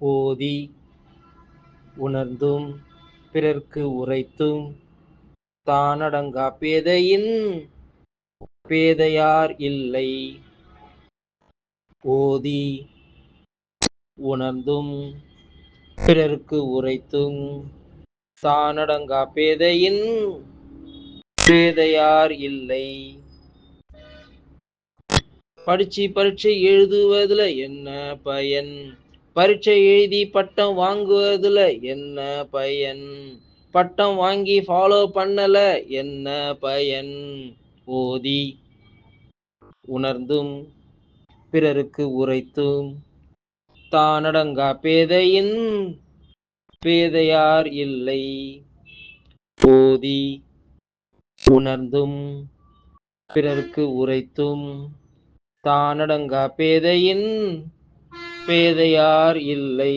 ஓதி உணர்ந்தும் பிறர்க்கு உரைத்தும் தானடங்கா பேதையின் பேதையார் இல்லை. ஓதி உணர்ந்தும் பிறர்க்கு உரைத்தும் தானடங்கா பேதையின் பேதையார் இல்லை. படிச்சு பரீட்சை எழுதுவதுல என்ன பயன்? பரீட்சை எழுதி பட்டம் வாங்குவதுல என்ன பயன்? பட்டம் வாங்கி ஃபாலோ பண்ணல என்ன பயன்? ஓதி உணர்ந்தும் பிறருக்கு உரைத்தும் தானடங்கா பேதையின் பேதையார் இல்லை. ஓதி உணர்ந்தும் பிறருக்கு உரைத்தும் தானடங்கா பேதையின் பேதையார் இல்லை.